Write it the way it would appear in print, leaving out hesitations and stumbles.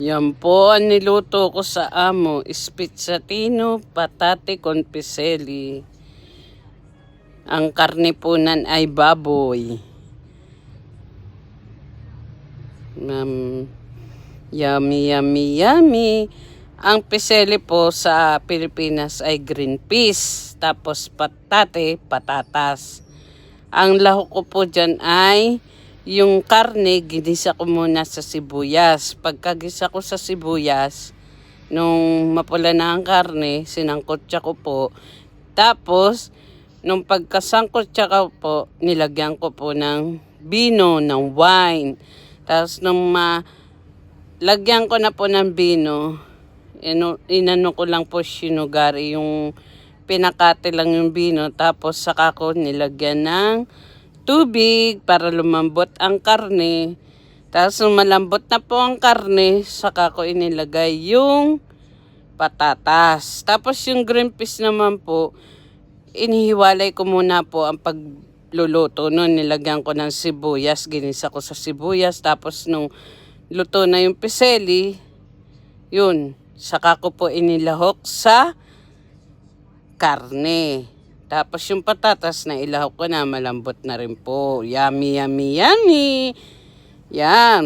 Yan po ang niluto ko sa amo. Spizzatino, patate con piselli. Ang karne po nan ay baboy. Yummy, yummy, yummy. Ang piselli po sa Pilipinas ay green peas. Tapos patate, patatas. Ang lahok ko po dyan ay yung karne, ginisa ko muna sa sibuyas. Pagkagisa ko sa sibuyas, nung mapula na ang karne, sinangkotsa ko po. Tapos, nung pagkasangkotsa ko po, nilagyan ko po ng bino, ng wine. Tapos, nung lagyan ko na po ng bino, inano ko lang po shinugari, yung pinakati lang yung bino. Tapos, saka ko nilagyan ng tubig para lumambot ang karne. Tapos nung malambot na po ang karne, saka ko inilagay yung patatas. Tapos yung green peas naman po, inihiwalay ko muna po ang pagluluto nun. Nilagyan ko ng sibuyas, ginisa ko sa sibuyas. Tapos nung luto na yung piselli, yun, saka ko po inilahok sa karne. Tapos yung patatas na ilahok ko na, malambot na rin po. Yummy, yummy, yummy. Yan.